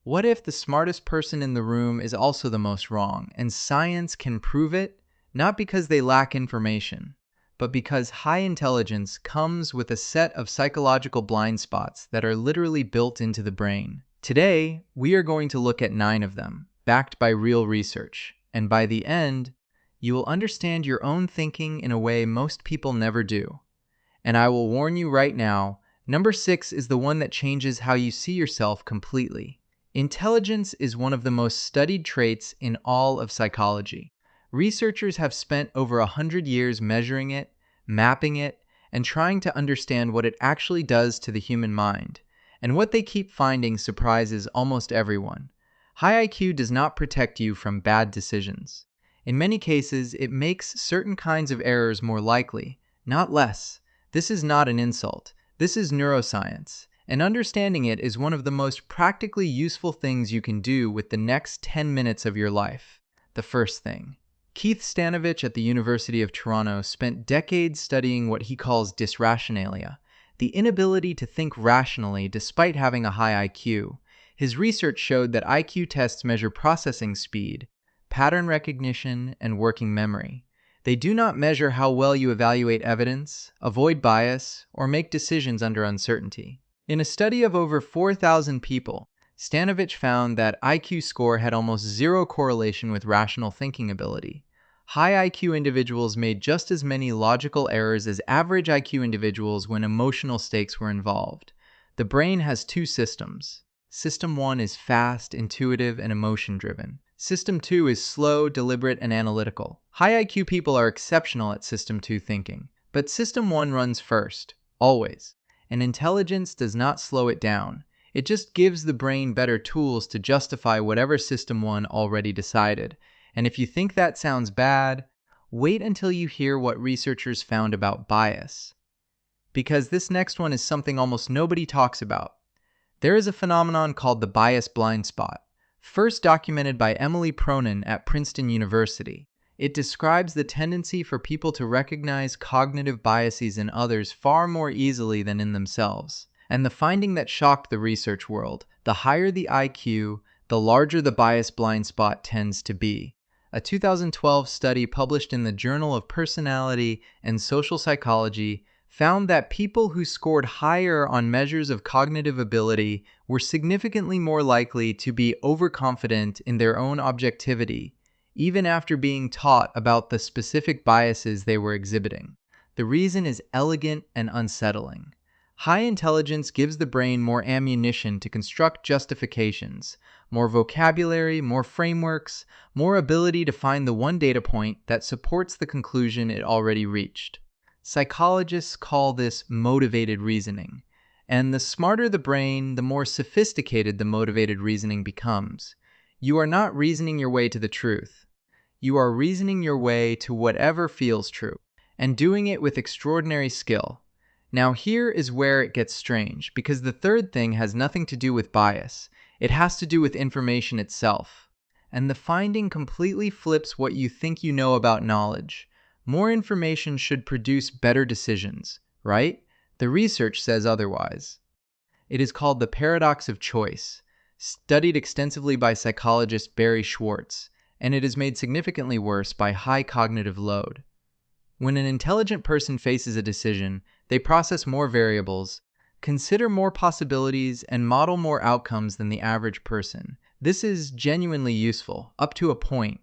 What if the smartest person in the room is also the most wrong, and science can prove it, not because they lack information, but because high intelligence comes with a set of psychological blind spots that are literally built into the brain? Today, we are going to look at 9 of them, backed by real research, and by the end, you will understand your own thinking in a way most people never do. And I will warn you right now, number 6 is the one that changes how you see yourself completely. Intelligence is one of the most studied traits in all of psychology. Researchers have spent over 100 years measuring it, mapping it, and trying to understand what it actually does to the human mind. And what they keep finding surprises almost everyone. High IQ does not protect you from bad decisions. In many cases, it makes certain kinds of errors more likely, not less. This is not an insult. This is neuroscience, and understanding it is one of the most practically useful things you can do with the next 10 minutes of your life. The first thing. Keith Stanovich at the University of Toronto spent decades studying what he calls dysrationalia, the inability to think rationally despite having a high IQ. His research showed that IQ tests measure processing speed, pattern recognition, and working memory. They do not measure how well you evaluate evidence, avoid bias, or make decisions under uncertainty. In a study of over 4,000 people, Stanovich found that IQ score had almost zero correlation with rational thinking ability. High IQ individuals made just as many logical errors as average IQ individuals when emotional stakes were involved. The brain has 2 systems. System 1 is fast, intuitive, and emotion-driven. System 2 is slow, deliberate, and analytical. High IQ people are exceptional at System 2 thinking, but System 1 runs first, always. And intelligence does not slow it down. It just gives the brain better tools to justify whatever System 1 already decided. And if you think that sounds bad, wait until you hear what researchers found about bias. Because this next one is something almost nobody talks about. There is a phenomenon called the bias blind spot, first documented by Emily Pronin at Princeton University. It describes the tendency for people to recognize cognitive biases in others far more easily than in themselves. And the finding that shocked the research world, the higher the IQ, the larger the bias blind spot tends to be. A 2012 study published in the Journal of Personality and Social Psychology found that people who scored higher on measures of cognitive ability were significantly more likely to be overconfident in their own objectivity, even after being taught about the specific biases they were exhibiting. The reason is elegant and unsettling. High intelligence gives the brain more ammunition to construct justifications, more vocabulary, more frameworks, more ability to find the one data point that supports the conclusion it already reached. Psychologists call this motivated reasoning, and the smarter the brain, the more sophisticated the motivated reasoning becomes. You are not reasoning your way to the truth. You are reasoning your way to whatever feels true, and doing it with extraordinary skill. Now here is where it gets strange, because the third thing has nothing to do with bias. It has to do with information itself. And the finding completely flips what you think you know about knowledge. More information should produce better decisions, right? The research says otherwise. It is called the paradox of choice, studied extensively by psychologist Barry Schwartz, and it is made significantly worse by high cognitive load. When an intelligent person faces a decision, they process more variables, consider more possibilities, and model more outcomes than the average person. This is genuinely useful, up to a point.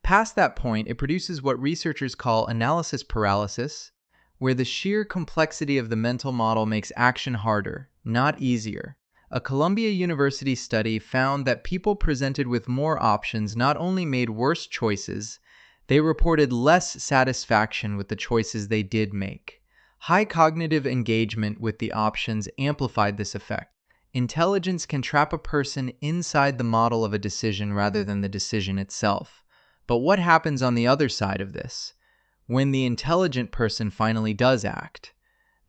Past that point, it produces what researchers call analysis paralysis, where the sheer complexity of the mental model makes action harder, not easier. A Columbia University study found that people presented with more options not only made worse choices, they reported less satisfaction with the choices they did make. High cognitive engagement with the options amplified this effect. Intelligence can trap a person inside the model of a decision rather than the decision itself. But what happens on the other side of this, when the intelligent person finally does act?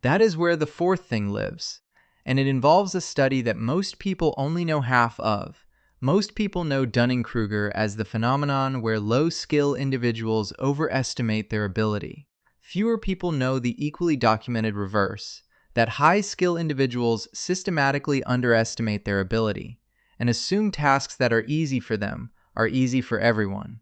That is where the fourth thing lives, and it involves a study that most people only know half of. Most people know Dunning-Kruger as the phenomenon where low-skill individuals overestimate their ability. Fewer people know the equally documented reverse, that high-skill individuals systematically underestimate their ability. and assume tasks that are easy for them are easy for everyone.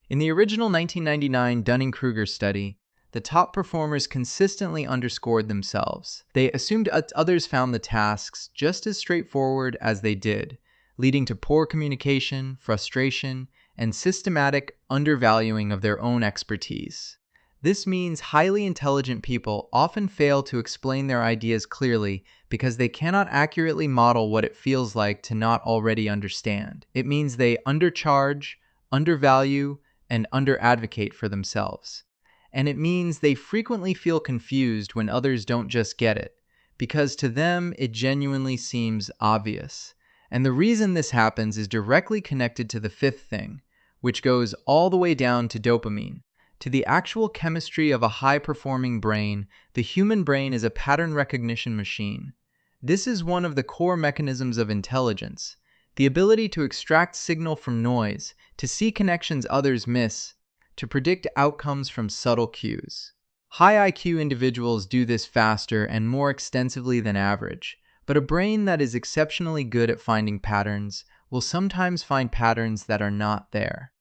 In the original 1999 Dunning-Kruger study, the top performers consistently underscored themselves. They assumed others found the tasks just as straightforward as they did, leading to poor communication, frustration, and systematic undervaluing of their own expertise. This means highly intelligent people often fail to explain their ideas clearly because they cannot accurately model what it feels like to not already understand. It means they undercharge, undervalue, and under-advocate for themselves. And it means they frequently feel confused when others don't just get it, because to them it genuinely seems obvious. And the reason this happens is directly connected to the fifth thing, which goes all the way down to dopamine. To the actual chemistry of a high-performing brain, the human brain is a pattern recognition machine. This is one of the core mechanisms of intelligence, the ability to extract signal from noise, to see connections others miss, to predict outcomes from subtle cues. High IQ individuals do this faster and more extensively than average, but a brain that is exceptionally good at finding patterns will sometimes find patterns that are not there.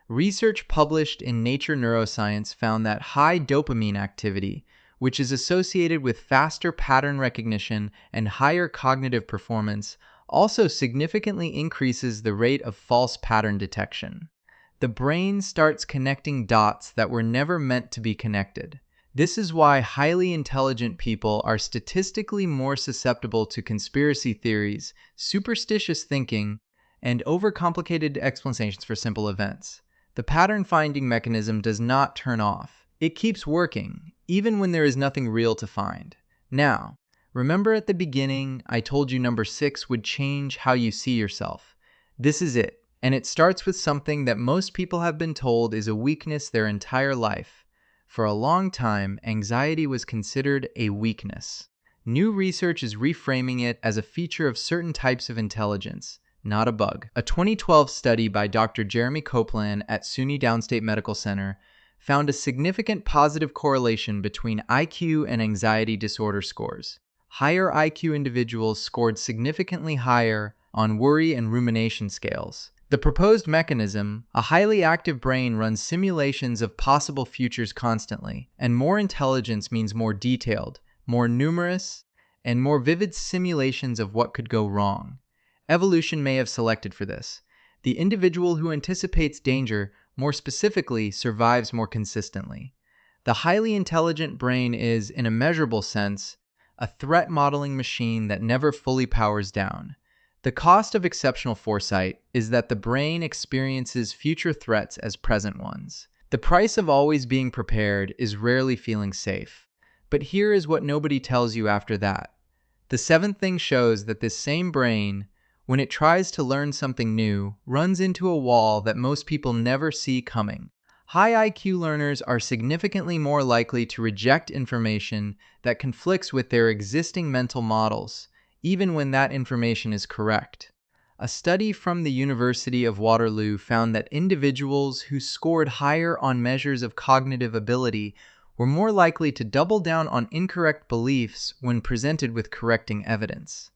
Research published in Nature Neuroscience found that high dopamine activity, which is associated with faster pattern recognition and higher cognitive performance, also significantly increases the rate of false pattern detection. The brain starts connecting dots that were never meant to be connected. This is why highly intelligent people are statistically more susceptible to conspiracy theories, superstitious thinking, and overcomplicated explanations for simple events. The pattern-finding mechanism does not turn off. It keeps working, even when there is nothing real to find. Now, remember at the beginning I told you number 6 would change how you see yourself. This is it. And it starts with something that most people have been told is a weakness their entire life. For a long time, anxiety was considered a weakness. New research is reframing it as a feature of certain types of intelligence, not a bug. A 2012 study by Dr. Jeremy Copeland at SUNY Downstate Medical Center found a significant positive correlation between IQ and anxiety disorder scores. Higher IQ individuals scored significantly higher on worry and rumination scales. The proposed mechanism, a highly active brain runs simulations of possible futures constantly, and more intelligence means more detailed, more numerous, and more vivid simulations of what could go wrong. Evolution may have selected for this. The individual who anticipates danger, more specifically, survives more consistently. The highly intelligent brain is, in a measurable sense, a threat modeling machine that never fully powers down. The cost of exceptional foresight is that the brain experiences future threats as present ones. The price of always being prepared is rarely feeling safe. But here is what nobody tells you after that. The seventh thing shows that this same brain, when it tries to learn something new, runs into a wall that most people never see coming. High IQ learners are significantly more likely to reject information that conflicts with their existing mental models, even when that information is correct. A study from the University of Waterloo found that individuals who scored higher on measures of cognitive ability were more likely to double down on incorrect beliefs when presented with correcting evidence.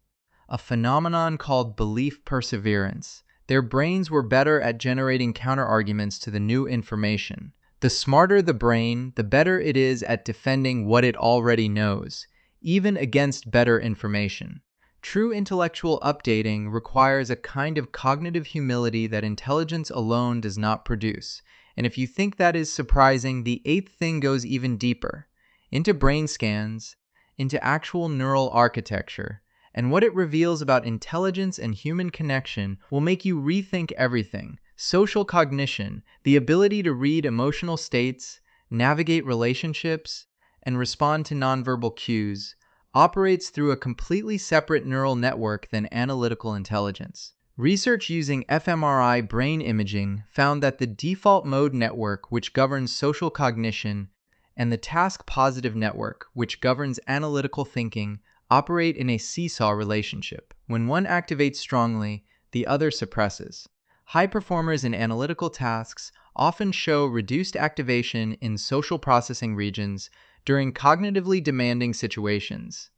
A phenomenon called belief perseverance. Their brains were better at generating counterarguments to the new information. The smarter the brain, the better it is at defending what it already knows, even against better information. True intellectual updating requires a kind of cognitive humility that intelligence alone does not produce. And if you think that is surprising, the eighth thing goes even deeper, into brain scans, into actual neural architecture, and what it reveals about intelligence and human connection will make you rethink everything. Social cognition, the ability to read emotional states, navigate relationships, and respond to nonverbal cues, operates through a completely separate neural network than analytical intelligence. Research using fMRI brain imaging found that the default mode network, which governs social cognition, and the task-positive network, which governs analytical thinking, operate in a seesaw relationship. When one activates strongly, the other suppresses. High performers in analytical tasks often show reduced activation in social processing regions during cognitively demanding situations.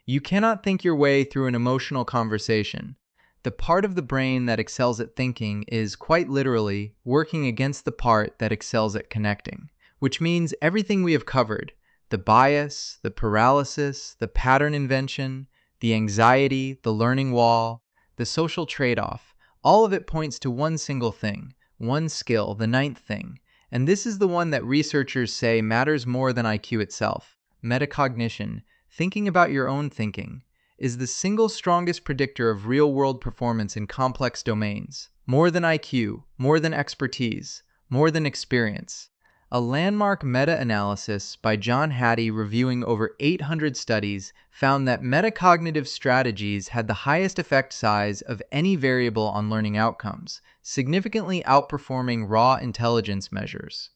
You cannot think your way through an emotional conversation. The The part of the brain that excels at thinking is, quite literally, working against the part that excels at connecting, which means everything we have covered, the bias, the paralysis, the pattern invention, the anxiety, the learning wall, the social trade-off, all of it points to one single thing, one skill, the ninth thing. And this is the one that researchers say matters more than IQ itself. Metacognition, thinking about your own thinking, is the single strongest predictor of real-world performance in complex domains. More than IQ, more than expertise, more than experience. A landmark meta-analysis by John Hattie reviewing over 800 studies found that metacognitive strategies had the highest effect size of any variable on learning outcomes, significantly outperforming raw intelligence measures.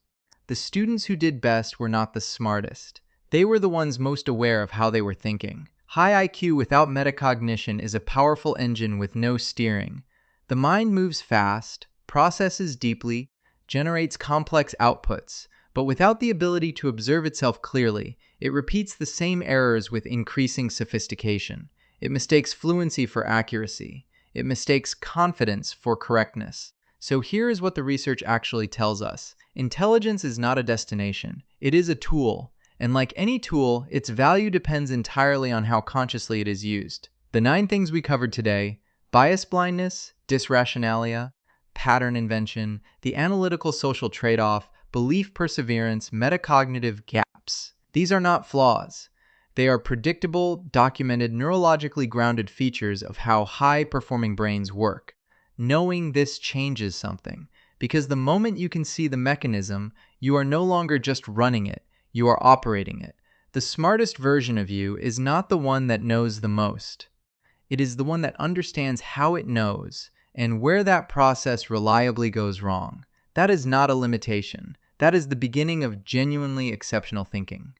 The students who did best were not the smartest. They were the ones most aware of how they were thinking. High IQ without metacognition is a powerful engine with no steering. The mind moves fast, processes deeply, generates complex outputs, but without the ability to observe itself clearly, it repeats the same errors with increasing sophistication. It mistakes fluency for accuracy. It mistakes confidence for correctness. So here is what the research actually tells us. Intelligence is not a destination. It is a tool. And like any tool, its value depends entirely on how consciously it is used. The 9 things we covered today: bias blindness, dysrationalia, pattern invention, the analytical social trade-off, belief perseverance, metacognitive gaps. These are not flaws. They are predictable, documented, neurologically grounded features of how high-performing brains work. Knowing this changes something, because the moment you can see the mechanism, you are no longer just running it, you are operating it. The smartest version of you is not the one that knows the most. It is the one that understands how it knows, and where that process reliably goes wrong. That is not a limitation. That is the beginning of genuinely exceptional thinking.